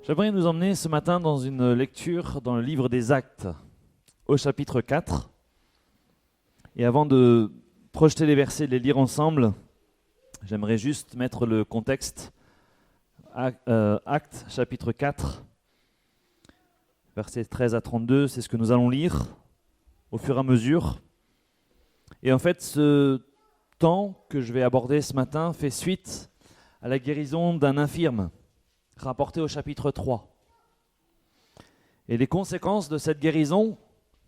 J'aimerais nous emmener ce matin dans une lecture dans le livre des Actes, au chapitre 4. Et avant de projeter les versets et de les lire ensemble, j'aimerais juste mettre le contexte. Actes, chapitre 4, versets 13 à 32, c'est ce que nous allons lire au fur et à mesure. Et en fait, ce temps que je vais aborder ce matin fait suite à la guérison d'un infirme, rapporté au chapitre 3. Et les conséquences de cette guérison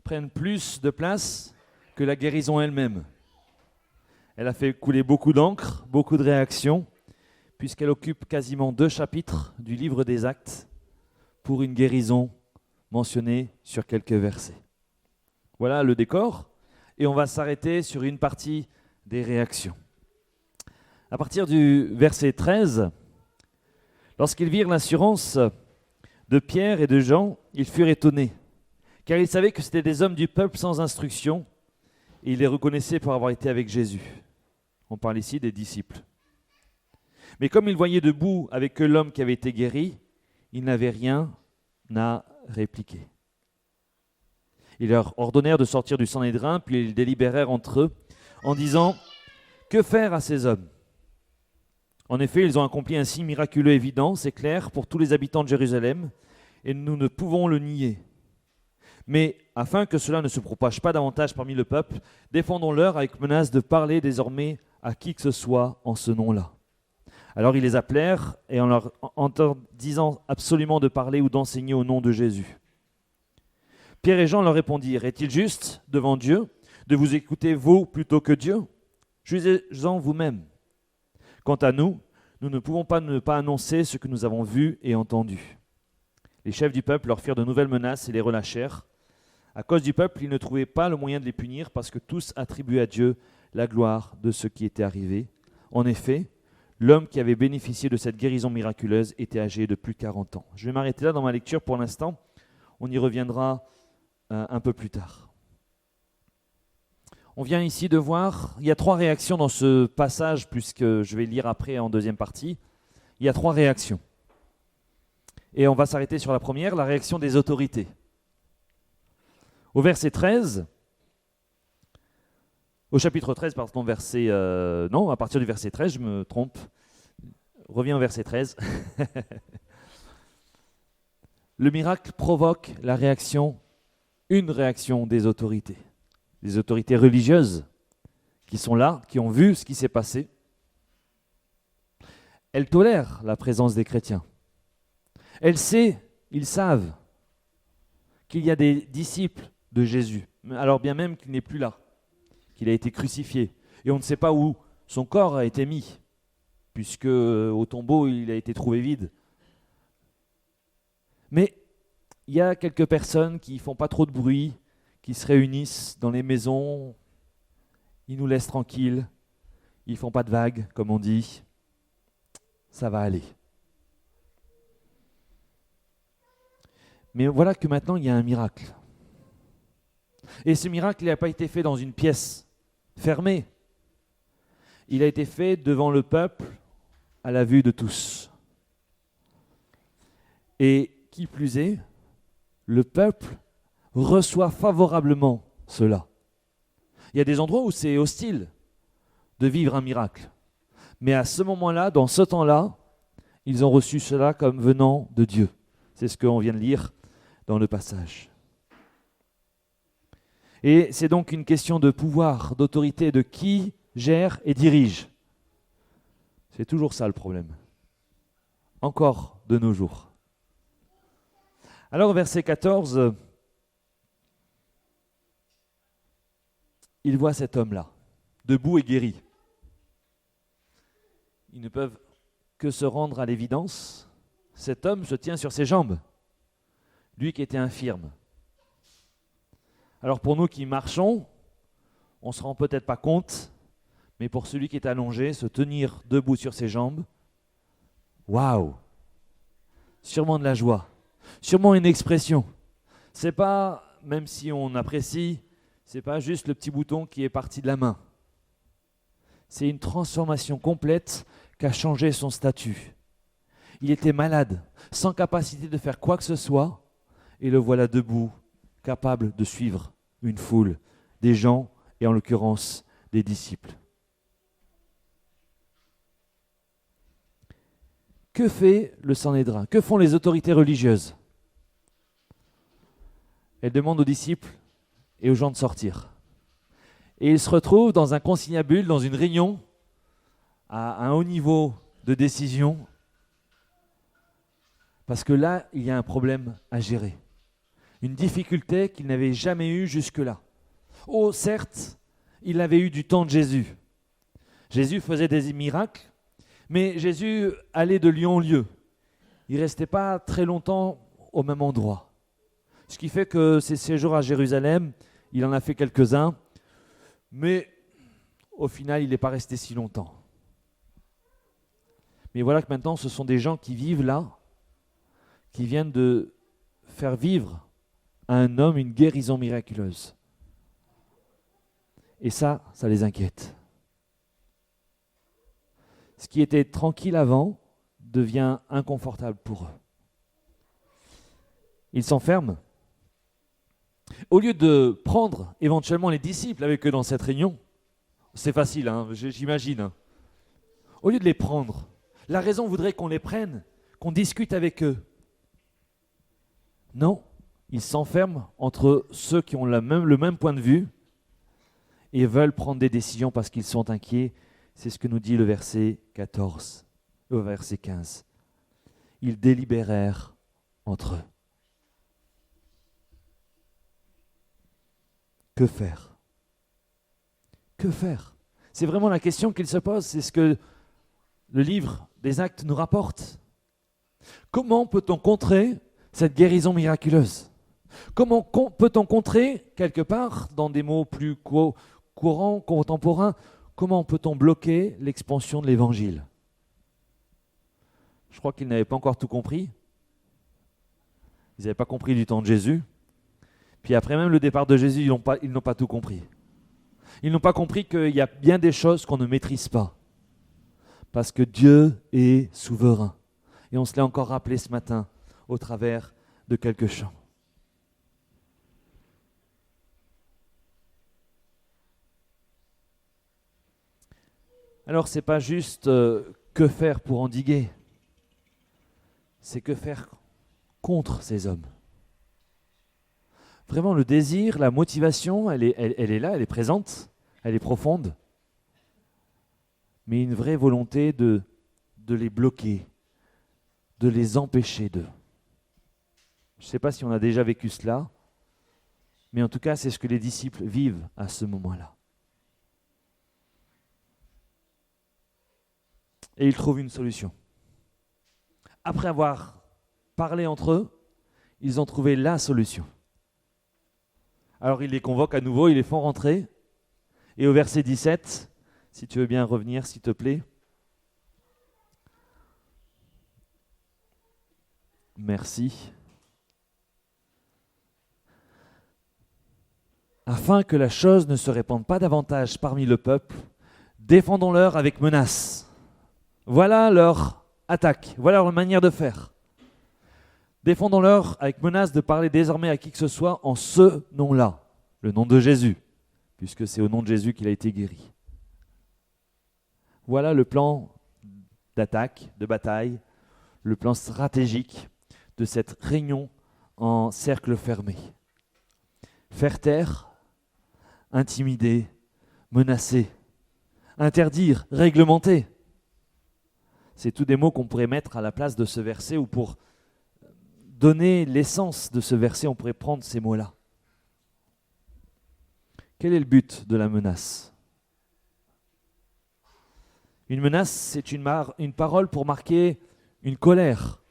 prennent plus de place que la guérison elle-même. Elle a fait couler beaucoup d'encre, beaucoup de réactions, puisqu'elle occupe quasiment 2 chapitres du livre des Actes pour une guérison mentionnée sur quelques versets. Voilà le décor, et on va s'arrêter sur une partie des réactions. À partir du verset 13, lorsqu'ils virent l'assurance de Pierre et de Jean, ils furent étonnés, car ils savaient que c'étaient des hommes du peuple sans instruction, et ils les reconnaissaient pour avoir été avec Jésus. On parle ici des disciples. Mais comme ils voyaient debout avec eux l'homme qui avait été guéri, ils n'avaient rien à répliquer. Ils leur ordonnèrent de sortir du Sanhédrin, puis ils délibérèrent entre eux, en disant « Que faire à ces hommes ?» En effet, ils ont accompli un signe miraculeux évident, c'est clair, pour tous les habitants de Jérusalem, et nous ne pouvons le nier. Mais afin que cela ne se propage pas davantage parmi le peuple, défendons-leur avec menace de parler désormais à qui que ce soit en ce nom-là. Alors ils les appelèrent, et en leur disant absolument de parler ou d'enseigner au nom de Jésus. Pierre et Jean leur répondirent, « Est-il juste devant Dieu de vous écouter vous plutôt que Dieu? Jugez-en vous-même. Quant à nous, nous ne pouvons pas ne pas annoncer ce que nous avons vu et entendu. » Les chefs du peuple leur firent de nouvelles menaces et les relâchèrent. À cause du peuple, ils ne trouvaient pas le moyen de les punir parce que tous attribuaient à Dieu la gloire de ce qui était arrivé. En effet, l'homme qui avait bénéficié de cette guérison miraculeuse était âgé de plus de 40 ans. Je vais m'arrêter là dans ma lecture pour l'instant. On y reviendra un peu plus tard. On vient ici de voir, il y a 3 réactions dans ce passage, puisque je vais lire après en deuxième partie. Il y a 3 réactions. Et on va s'arrêter sur la première, la réaction des autorités. Au verset 13, au chapitre 13, pardon, à partir du verset 13, je me trompe. Reviens au verset 13. Le miracle provoque une réaction des autorités religieuses qui sont là, qui ont vu ce qui s'est passé. Elles tolèrent la présence des chrétiens. Ils savent qu'il y a des disciples de Jésus, alors bien même qu'il n'est plus là, qu'il a été crucifié. Et on ne sait pas où son corps a été mis, puisque au tombeau, il a été trouvé vide. Mais il y a quelques personnes qui ne font pas trop de bruit, qui se réunissent dans les maisons, ils nous laissent tranquilles, ils ne font pas de vagues, comme on dit. Ça va aller. Mais voilà que maintenant, il y a un miracle. Et ce miracle, il n'a pas été fait dans une pièce fermée. Il a été fait devant le peuple, à la vue de tous. Et qui plus est, le peuple reçoit favorablement cela. Il y a des endroits où c'est hostile de vivre un miracle. Mais à ce moment-là, dans ce temps-là, ils ont reçu cela comme venant de Dieu. C'est ce qu'on vient de lire dans le passage. Et c'est donc une question de pouvoir, d'autorité, de qui gère et dirige. C'est toujours ça le problème. Encore de nos jours. Alors au verset 14, ils voient cet homme-là, debout et guéri. Ils ne peuvent que se rendre à l'évidence. Cet homme se tient sur ses jambes, lui qui était infirme. Alors pour nous qui marchons, on ne se rend peut-être pas compte, mais pour celui qui est allongé, se tenir debout sur ses jambes, waouh! Sûrement de la joie, sûrement une expression. C'est pas, même si on apprécie, c'est pas juste le petit bouton qui est parti de la main. C'est une transformation complète qui a changé son statut. Il était malade, sans capacité de faire quoi que ce soit, et le voilà debout, capable de suivre une foule, des gens, et en l'occurrence des disciples. Que fait le Sanhédrin? Que font les autorités religieuses? Elles demandent aux disciples et aux gens de sortir. Et ils se retrouvent dans un conciliabule, dans une réunion, à un haut niveau de décision, parce que là, il y a un problème à gérer. Une difficulté qu'ils n'avaient jamais eue jusque-là. Oh, certes, ils l'avaient eu du temps de Jésus. Jésus faisait des miracles, mais Jésus allait de lieu en lieu. Il ne restait pas très longtemps au même endroit. Ce qui fait que ses séjours à Jérusalem, il en a fait quelques-uns, mais au final, il n'est pas resté si longtemps. Mais voilà que maintenant, ce sont des gens qui vivent là, qui viennent de faire vivre à un homme une guérison miraculeuse. Et ça les inquiète. Ce qui était tranquille avant devient inconfortable pour eux. Ils s'enferment. Au lieu de prendre éventuellement les disciples avec eux dans cette réunion, c'est facile, hein, j'imagine. Hein. Au lieu de les prendre, la raison voudrait qu'on les prenne, qu'on discute avec eux. Non, ils s'enferment entre ceux qui ont le même point de vue et veulent prendre des décisions parce qu'ils sont inquiets. C'est ce que nous dit le verset 14, au verset 15. Ils délibérèrent entre eux. Que faire? Que faire? C'est vraiment la question qu'ils se posent. C'est ce que le livre des Actes nous rapporte. Comment peut-on contrer cette guérison miraculeuse? Comment peut-on contrer, quelque part, dans des mots plus courants, contemporains, comment peut-on bloquer l'expansion de l'évangile? Je crois qu'ils n'avaient pas encore tout compris. Ils n'avaient pas compris du temps de Jésus. Puis après même le départ de Jésus, ils n'ont pas tout compris. Ils n'ont pas compris qu'il y a bien des choses qu'on ne maîtrise pas. Parce que Dieu est souverain. Et on se l'a encore rappelé ce matin au travers de quelques chants. Alors ce n'est pas juste que faire pour endiguer. C'est que faire contre ces hommes. Vraiment, le désir, la motivation, elle est là, elle est présente, elle est profonde. Mais une vraie volonté de les bloquer, de les empêcher d'eux. Je ne sais pas si on a déjà vécu cela, mais en tout cas, c'est ce que les disciples vivent à ce moment-là. Et ils trouvent une solution. Après avoir parlé entre eux, ils ont trouvé la solution. Alors ils les convoquent à nouveau, ils les font rentrer. Et au verset 17, si tu veux bien revenir, s'il te plaît. Merci. Afin que la chose ne se répande pas davantage parmi le peuple, défendons-leur avec menace. Voilà leur attaque, voilà leur manière de faire. Défendons-leur avec menace de parler désormais à qui que ce soit en ce nom-là, le nom de Jésus, puisque c'est au nom de Jésus qu'il a été guéri. Voilà le plan d'attaque, de bataille, le plan stratégique de cette réunion en cercle fermé. Faire taire, intimider, menacer, interdire, réglementer. C'est tous des mots qu'on pourrait mettre à la place de ce verset ou pour donner l'essence de ce verset, on pourrait prendre ces mots-là. Quel est le but de la menace? Une menace, c'est une parole pour marquer une colère,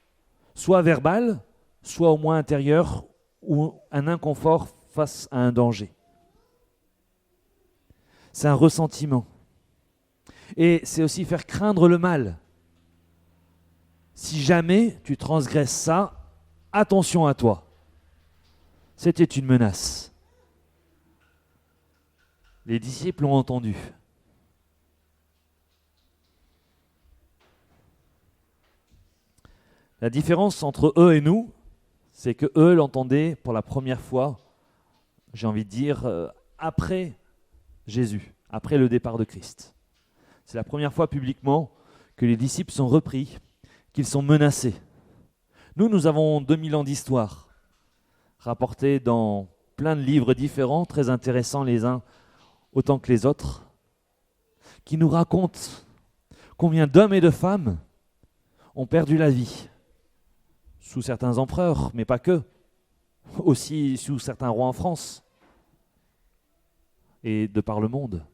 soit verbale, soit au moins intérieure, ou un inconfort face à un danger. C'est un ressentiment. Et c'est aussi faire craindre le mal. Si jamais tu transgresses ça, attention à toi. C'était une menace. Les disciples l'ont entendu. La différence entre eux et nous, c'est que eux l'entendaient pour la première fois, j'ai envie de dire, après Jésus, après le départ de Christ. C'est la première fois publiquement que les disciples sont repris, qu'ils sont menacés. Nous avons 2000 ans d'histoire, rapportés dans plein de livres différents, très intéressants les uns autant que les autres, qui nous racontent combien d'hommes et de femmes ont perdu la vie, sous certains empereurs, mais pas que, aussi sous certains rois en France et de par le monde.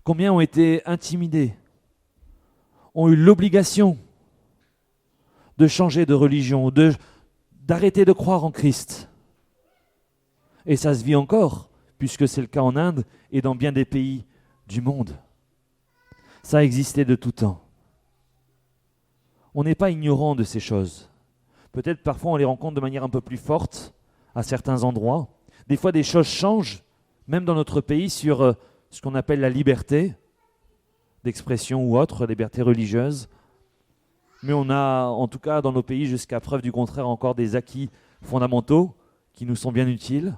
Combien ont été intimidés, ont eu l'obligation de changer de religion, d'arrêter de croire en Christ. Et ça se vit encore, puisque c'est le cas en Inde et dans bien des pays du monde. Ça a existé de tout temps. On n'est pas ignorant de ces choses. Peut-être parfois on les rencontre de manière un peu plus forte à certains endroits. Des fois des choses changent, même dans notre pays, sur ce qu'on appelle la liberté d'expression ou autre, liberté religieuse. Mais on a, en tout cas dans nos pays, jusqu'à preuve du contraire, encore des acquis fondamentaux qui nous sont bien utiles.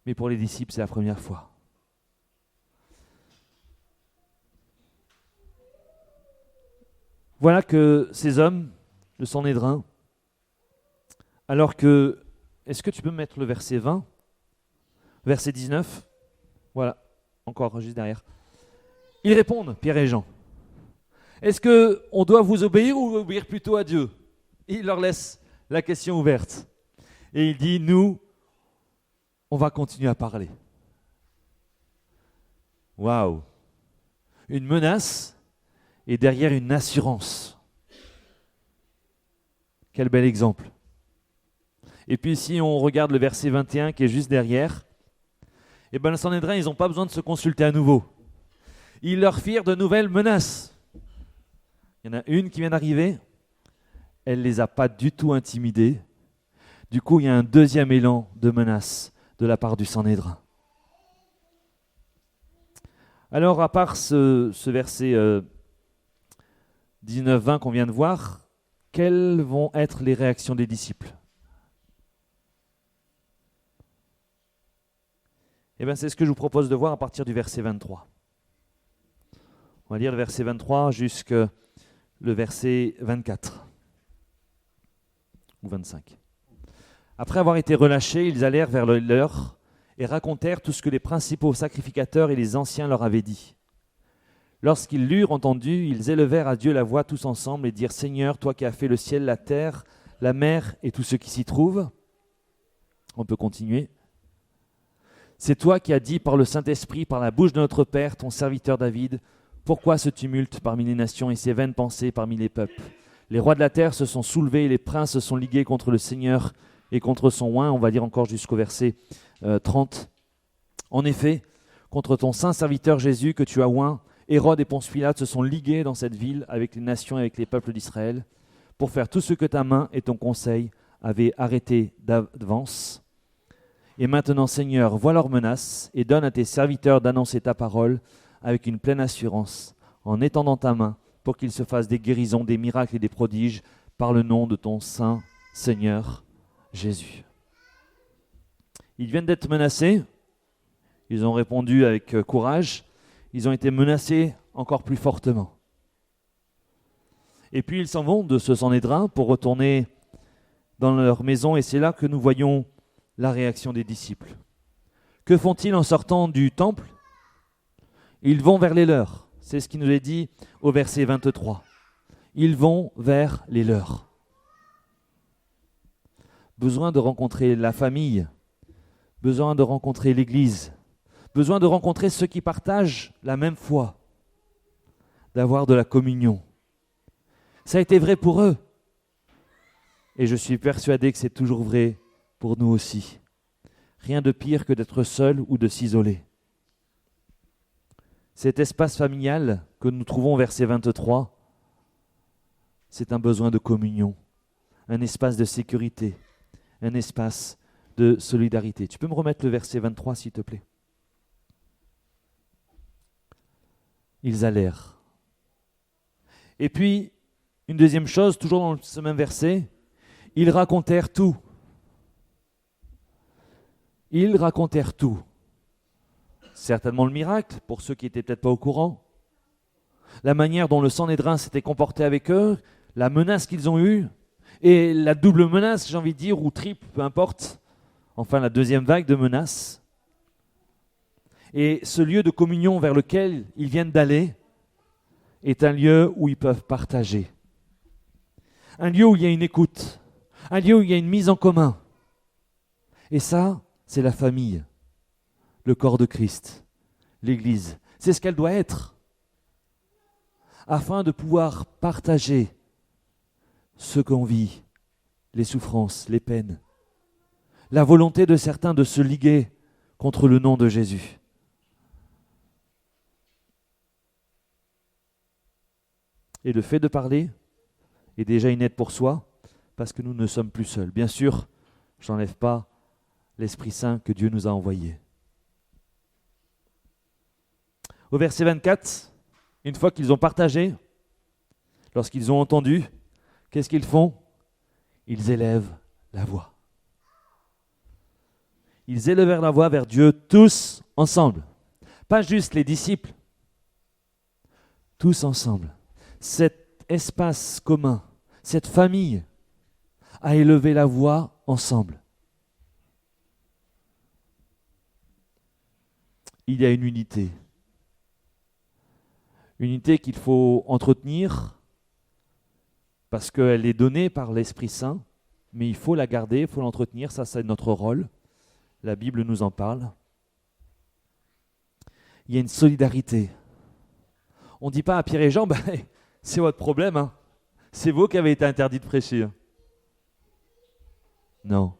Mais pour les disciples, c'est la première fois. Voilà que ces hommes, le Sanhédrin, alors que, est-ce que tu peux mettre le verset 20, verset 19, voilà, encore juste derrière. Ils répondent, Pierre et Jean, est-ce qu'on doit vous obéir ou obéir plutôt à Dieu? Il leur laisse la question ouverte. Et il dit, nous, on va continuer à parler. Waouh! Une menace et derrière une assurance. Quel bel exemple. Et puis si on regarde le verset 21 qui est juste derrière, eh bien le Sanhédrin, ils n'ont pas besoin de se consulter à nouveau. Ils leur firent de nouvelles menaces. Il y en a une qui vient d'arriver, elle ne les a pas du tout intimidés. Du coup, il y a un deuxième élan de menace de la part du Sanhédrin. Alors, à part ce verset 19-20 qu'on vient de voir, quelles vont être les réactions des disciples? Eh bien, c'est ce que je vous propose de voir à partir du verset 23. On va lire le verset 23 jusqu'au verset 24 ou 25. Après avoir été relâchés, ils allèrent vers le leur et racontèrent tout ce que les principaux sacrificateurs et les anciens leur avaient dit. Lorsqu'ils l'eurent entendu, ils élevèrent à Dieu la voix tous ensemble et dirent « Seigneur, toi qui as fait le ciel, la terre, la mer et tout ce qui s'y trouve. » On peut continuer. « C'est toi qui as dit par le Saint-Esprit, par la bouche de notre Père, ton serviteur David, pourquoi ce tumulte parmi les nations et ces vaines pensées parmi les peuples? Les rois de la terre se sont soulevés et les princes se sont ligués contre le Seigneur et contre son oint. » On va lire encore jusqu'au verset 30. « En effet, contre ton saint serviteur Jésus que tu as oint, Hérode et Ponce Pilate se sont ligués dans cette ville avec les nations et avec les peuples d'Israël pour faire tout ce que ta main et ton conseil avaient arrêté d'avance. Et maintenant, Seigneur, vois leurs menaces et donne à tes serviteurs d'annoncer ta parole avec une pleine assurance, en étendant ta main pour qu'ils se fassent des guérisons, des miracles et des prodiges par le nom de ton saint Seigneur Jésus. » Ils viennent d'être menacés, ils ont répondu avec courage, ils ont été menacés encore plus fortement. Et puis ils s'en vont de ce Sanhédrin pour retourner dans leur maison et c'est là que nous voyons la réaction des disciples. Que font-ils en sortant du temple? Ils vont vers les leurs. C'est ce qui nous est dit au verset 23. Ils vont vers les leurs. Besoin de rencontrer la famille, besoin de rencontrer l'Église, besoin de rencontrer ceux qui partagent la même foi, d'avoir de la communion. Ça a été vrai pour eux. Et je suis persuadé que c'est toujours vrai pour nous aussi. Rien de pire que d'être seul ou de s'isoler. Cet espace familial que nous trouvons au verset 23, c'est un besoin de communion, un espace de sécurité, un espace de solidarité. Tu peux me remettre le verset 23, s'il te plaît? Ils allèrent. Et puis, Une deuxième chose, toujours dans ce même verset, ils racontèrent tout. Ils racontèrent tout. Certainement le miracle, pour ceux qui n'étaient peut-être pas au courant. La manière dont le Sanhédrin s'était comporté avec eux, la menace qu'ils ont eue, et la double menace, j'ai envie de dire, ou triple, peu importe. Enfin, la deuxième vague de menaces. Et ce lieu de communion vers lequel ils viennent d'aller est un lieu où ils peuvent partager. Un lieu où il y a une écoute. Un lieu où il y a une mise en commun. Et ça, c'est la famille, le corps de Christ, l'Église. C'est ce qu'elle doit être, afin de pouvoir partager ce qu'on vit, les souffrances, les peines, la volonté de certains de se liguer contre le nom de Jésus. Et le fait de parler est déjà une aide pour soi, parce que nous ne sommes plus seuls. Bien sûr, je n'enlève pas l'Esprit Saint que Dieu nous a envoyé. Au verset 24, une fois qu'ils ont partagé, lorsqu'ils ont entendu, qu'est-ce qu'ils font? Ils élèvent la voix. Ils élevèrent la voix vers Dieu tous ensemble. Pas juste les disciples, tous ensemble. Cet espace commun, cette famille a élevé la voix ensemble. Il y a une unité. Unité qu'il faut entretenir parce qu'elle est donnée par l'Esprit Saint, mais il faut la garder, il faut l'entretenir, ça c'est notre rôle. La Bible nous en parle. Il y a une solidarité. On ne dit pas à Pierre et Jean, c'est votre problème, hein. C'est vous qui avez été interdits de prêcher. Non,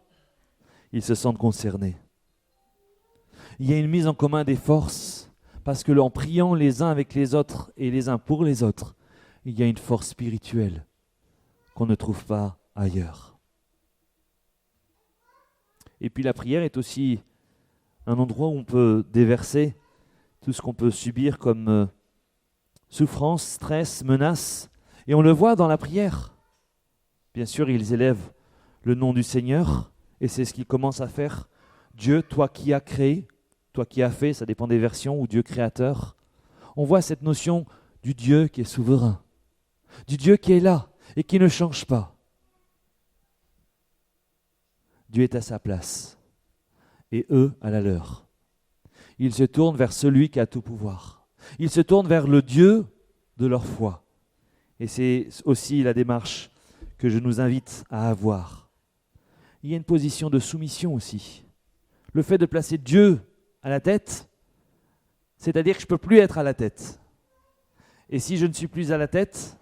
ils se sentent concernés. Il y a une mise en commun des forces, parce que en priant les uns avec les autres et les uns pour les autres, il y a une force spirituelle qu'on ne trouve pas ailleurs. Et puis la prière est aussi un endroit où on peut déverser tout ce qu'on peut subir comme souffrance, stress, menace. Et on le voit dans la prière. Bien sûr, ils élèvent le nom du Seigneur, et c'est ce qu'ils commencent à faire. Dieu, toi qui as créé, toi qui as fait, ça dépend des versions, ou Dieu créateur. On voit cette notion du Dieu qui est souverain, du Dieu qui est là et qui ne change pas. Dieu est à sa place et eux à la leur. Ils se tournent vers celui qui a tout pouvoir. Ils se tournent vers le Dieu de leur foi. Et c'est aussi la démarche que je nous invite à avoir. Il y a une position de soumission aussi. Le fait de placer Dieu à la tête, c'est-à-dire que je ne peux plus être à la tête. Et si je ne suis plus à la tête,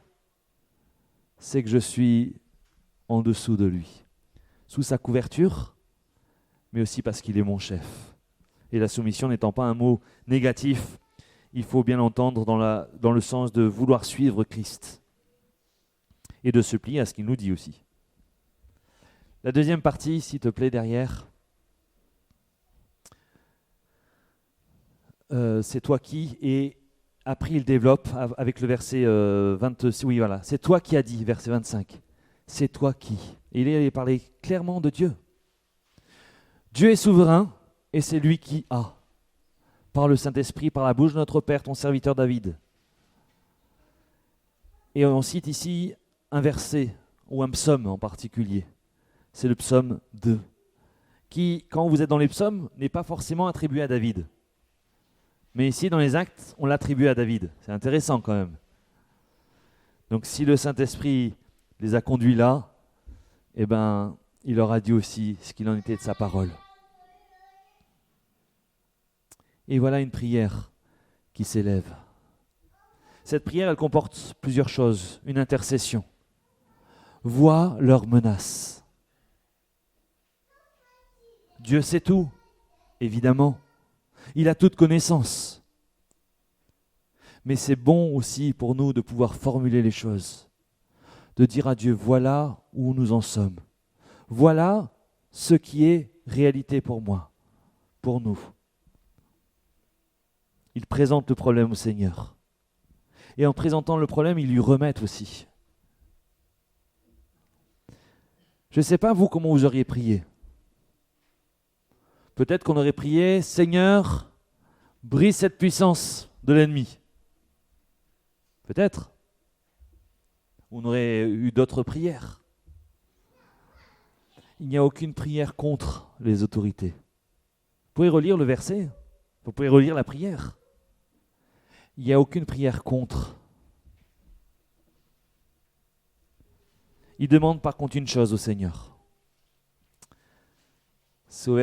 c'est que je suis en dessous de lui, sous sa couverture, mais aussi parce qu'il est mon chef. Et la soumission n'étant pas un mot négatif, il faut bien l'entendre dans le sens de vouloir suivre Christ et de se plier à ce qu'il nous dit aussi. La deuxième partie, s'il te plaît, derrière, c'est toi qui, et après il développe avec le verset 26, oui voilà, c'est toi qui as dit, verset 25, c'est toi qui. Et il est parlé clairement de Dieu. Dieu est souverain et c'est lui qui a, par le Saint-Esprit, par la bouche de notre Père, ton serviteur David. Et on cite ici un verset, ou un psaume en particulier, c'est le psaume 2, qui, quand vous êtes dans les psaumes, n'est pas forcément attribué à David. Mais ici, dans les Actes, on l'attribue à David. C'est intéressant quand même. Donc si le Saint-Esprit les a conduits là, eh ben, il leur a dit aussi ce qu'il en était de sa parole. Et voilà une prière qui s'élève. Cette prière, elle comporte plusieurs choses. Une intercession. Vois leurs menaces. Dieu sait tout, évidemment. Il a toute connaissance. Mais c'est bon aussi pour nous de pouvoir formuler les choses. De dire à Dieu, voilà où nous en sommes. Voilà ce qui est réalité pour moi, pour nous. Il présente le problème au Seigneur. Et en présentant le problème, il lui remet aussi. Je ne sais pas vous comment vous auriez prié. Peut-être qu'on aurait prié, Seigneur, brise cette puissance de l'ennemi. Peut-être. On aurait eu d'autres prières. Il n'y a aucune prière contre les autorités. Vous pouvez relire le verset, vous pouvez relire la prière. Il n'y a aucune prière contre. Il demande par contre une chose au Seigneur. C'est au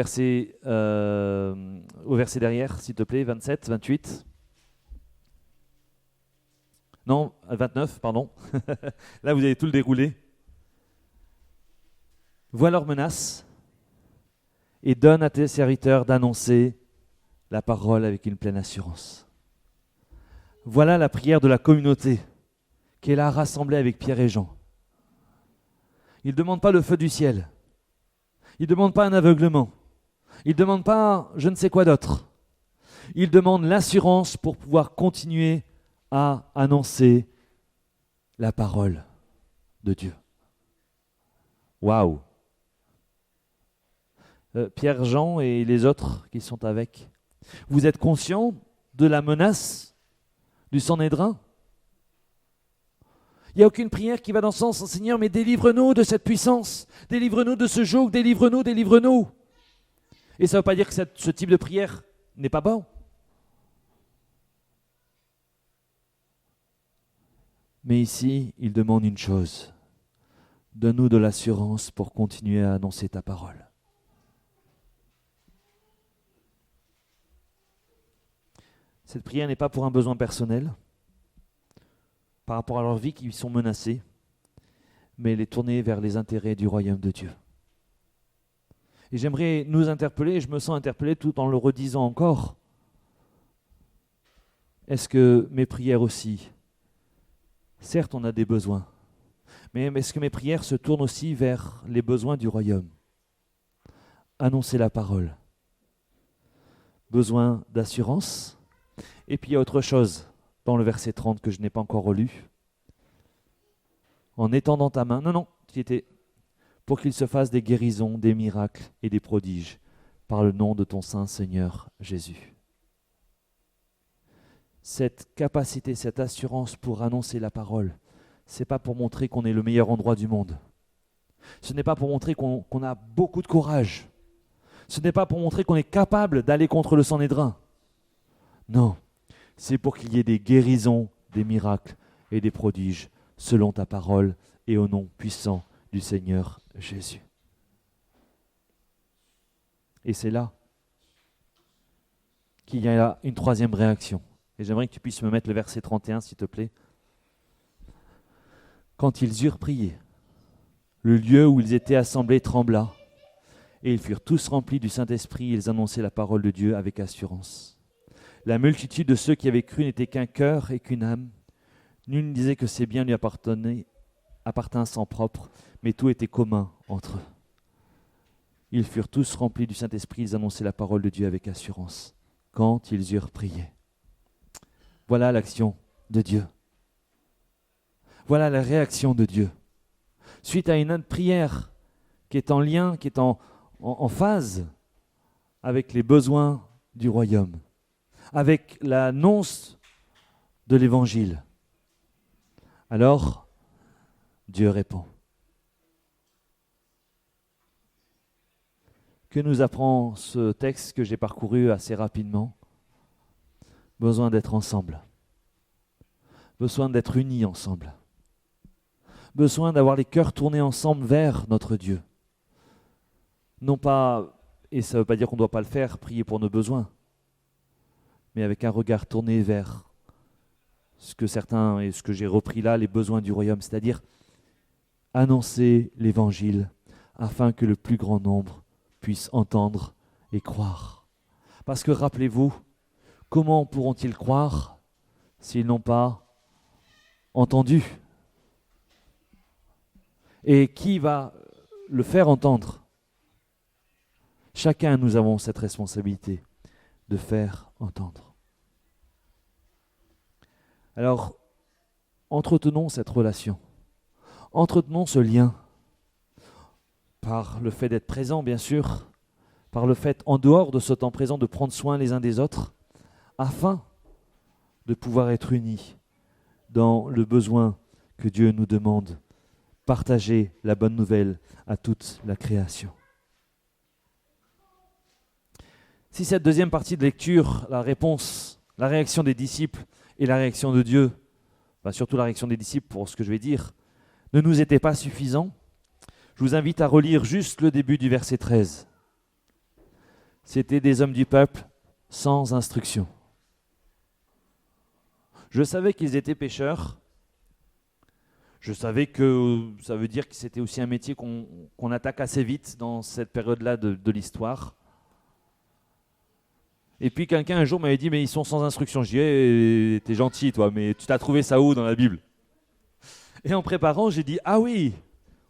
verset derrière, s'il te plaît, 27, 28. Non, 29, pardon. Là, vous avez tout le déroulé. Vois leurs menaces et donne à tes serviteurs d'annoncer la parole avec une pleine assurance. Voilà la prière de la communauté qu'elle a rassemblée avec Pierre et Jean. Il ne demande pas le feu du ciel. Il ne demande pas un aveuglement. Il ne demande pas je ne sais quoi d'autre. Il demande l'assurance pour pouvoir continuer à annoncer la parole de Dieu. Waouh! Pierre, Jean et les autres qui sont avec, vous êtes conscients de la menace du Sanhédrin? Il n'y a aucune prière qui va dans ce sens. Seigneur, mais délivre-nous de cette puissance. Délivre-nous de ce joug. Délivre-nous, délivre-nous. Et ça ne veut pas dire que ce type de prière n'est pas bon. Mais ici, il demande une chose. Donne-nous de l'assurance pour continuer à annoncer ta parole. Cette prière n'est pas pour un besoin personnel, par rapport à leur vie qui sont menacés, mais elle est tournée vers les intérêts du royaume de Dieu. Et j'aimerais nous interpeller, et je me sens interpellé tout en le redisant encore. Est-ce que mes prières aussi, certes on a des besoins, mais est-ce que mes prières se tournent aussi vers les besoins du royaume? Annoncer la parole. Besoin d'assurance. Et puis il y a autre chose dans le verset 30 que je n'ai pas encore relu. En étendant ta main, non, qui était pour qu'il se fasse des guérisons, des miracles et des prodiges par le nom de ton Saint Seigneur Jésus. Cette capacité, cette assurance pour annoncer la parole, ce n'est pas pour montrer qu'on est le meilleur endroit du monde. Ce n'est pas pour montrer qu'on a beaucoup de courage. Ce n'est pas pour montrer qu'on est capable d'aller contre le Sanhédrin. Non, c'est pour qu'il y ait des guérisons, des miracles et des prodiges selon ta parole et au nom puissant du Seigneur Jésus. Et c'est là qu'il y a une troisième réaction. Et j'aimerais que tu puisses me mettre le verset 31, s'il te plaît. Quand ils eurent prié, le lieu où ils étaient assemblés trembla, et ils furent tous remplis du Saint-Esprit, et ils annonçaient la parole de Dieu avec assurance. La multitude de ceux qui avaient cru n'était qu'un cœur et qu'une âme. Nul ne disait que ses biens lui appartinssent en propre, mais tout était commun entre eux. Ils furent tous remplis du Saint-Esprit, ils annonçaient la parole de Dieu avec assurance, quand ils eurent prié. Voilà l'action de Dieu. Voilà la réaction de Dieu. Suite à une prière qui est en lien, qui est en phase avec les besoins du royaume, avec l'annonce de l'évangile. Alors, Dieu répond. Que nous apprend ce texte que j'ai parcouru assez rapidement? Besoin d'être ensemble. Besoin d'être unis ensemble. Besoin d'avoir les cœurs tournés ensemble vers notre Dieu. Non pas, et ça ne veut pas dire qu'on ne doit pas le faire, prier pour nos besoins, mais avec un regard tourné vers ce que certains, et ce que j'ai repris là, les besoins du royaume, c'est-à-dire annoncer l'évangile afin que le plus grand nombre puisse entendre et croire. Parce que rappelez-vous, comment pourront-ils croire s'ils n'ont pas entendu? Et qui va le faire entendre? Chacun, nous avons cette responsabilité de faire entendre. Alors, entretenons cette relation, entretenons ce lien, par le fait d'être présent, bien sûr, par le fait, en dehors de ce temps présent, de prendre soin les uns des autres, afin de pouvoir être unis dans le besoin que Dieu nous demande, partager la bonne nouvelle à toute la création. Si cette deuxième partie de lecture, la réponse, la réaction des disciples et la réaction de Dieu, surtout la réaction des disciples pour ce que je vais dire, ne nous était pas suffisant, je vous invite à relire juste le début du verset 13. C'était des hommes du peuple sans instruction. Je savais qu'ils étaient pécheurs. Je savais que ça veut dire que c'était aussi un métier qu'on attaque assez vite dans cette période-là de l'histoire. Et puis quelqu'un un jour m'avait dit, mais ils sont sans instruction. Je dis, hey, t'es gentil toi, mais tu t'as trouvé ça où dans la Bible? Et en préparant, j'ai dit, ah oui,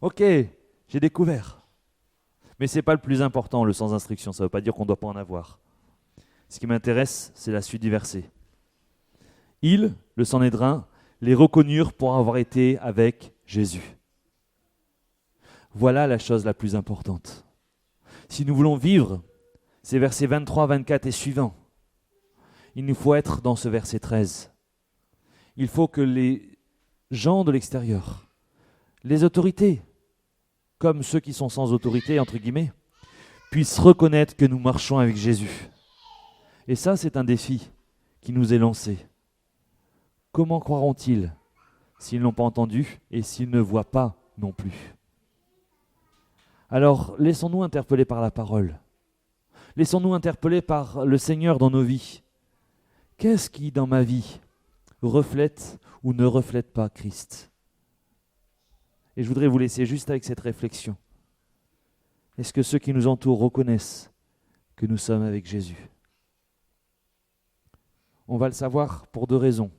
ok, j'ai découvert. Mais ce n'est pas le plus important, le sans instruction. Ça ne veut pas dire qu'on ne doit pas en avoir. Ce qui m'intéresse, c'est la suite du verset. Ils, le Sanhédrin, les reconnurent pour avoir été avec Jésus. Voilà la chose la plus importante. Si nous voulons vivre ces versets 23, 24 et suivants, il nous faut être dans ce verset 13. Il faut que les gens de l'extérieur, les autorités, comme ceux qui sont sans autorité, entre guillemets, puissent reconnaître que nous marchons avec Jésus. Et ça, c'est un défi qui nous est lancé. Comment croiront-ils s'ils n'ont pas entendu et s'ils ne voient pas non plus? Alors, laissons-nous interpeller par la parole. Laissons-nous interpeller par le Seigneur dans nos vies. Qu'est-ce qui, dans ma vie, reflète ou ne reflète pas Christ? Et je voudrais vous laisser juste avec cette réflexion. Est-ce que ceux qui nous entourent reconnaissent que nous sommes avec Jésus? On va le savoir pour deux raisons.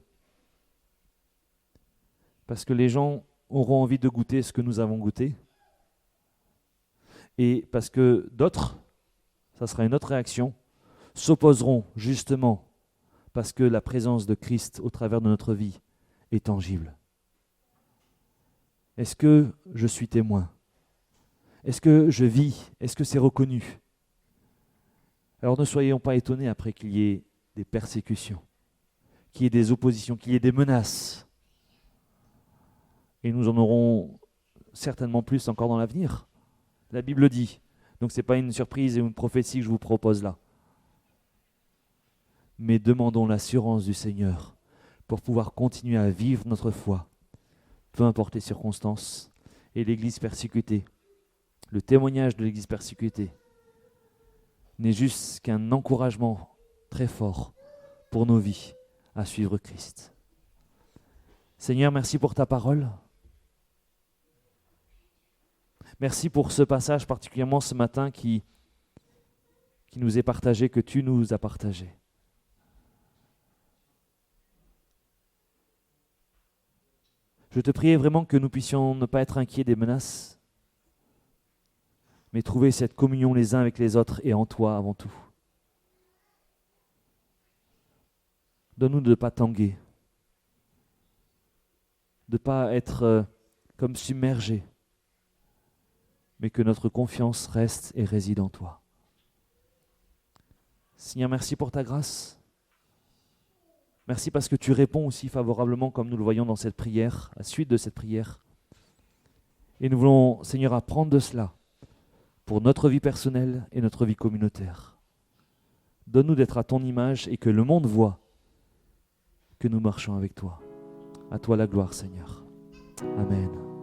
Parce que les gens auront envie de goûter ce que nous avons goûté. Et parce que d'autres, ça sera une autre réaction, s'opposeront justement parce que la présence de Christ au travers de notre vie est tangible. Est-ce que je suis témoin? Est-ce que je vis? Est-ce que c'est reconnu? Alors ne soyons pas étonnés après qu'il y ait des persécutions, qu'il y ait des oppositions, qu'il y ait des menaces. Et nous en aurons certainement plus encore dans l'avenir. La Bible dit. Donc ce n'est pas une surprise et une prophétie que je vous propose là. Mais demandons l'assurance du Seigneur pour pouvoir continuer à vivre notre foi, peu importe les circonstances, et l'Église persécutée. Le témoignage de l'Église persécutée n'est juste qu'un encouragement très fort pour nos vies à suivre Christ. Seigneur, merci pour ta parole. Merci pour ce passage, particulièrement ce matin, qui nous est partagé, que tu nous as partagé. Je te prie vraiment que nous puissions ne pas être inquiets des menaces, mais trouver cette communion les uns avec les autres et en toi avant tout. Donne-nous de ne pas tanguer, de ne pas être comme submergés, mais que notre confiance reste et réside en toi. Seigneur, merci pour ta grâce. Merci parce que tu réponds aussi favorablement, comme nous le voyons dans cette prière, à la suite de cette prière. Et nous voulons, Seigneur, apprendre de cela pour notre vie personnelle et notre vie communautaire. Donne-nous d'être à ton image et que le monde voit que nous marchons avec toi. À toi la gloire, Seigneur. Amen.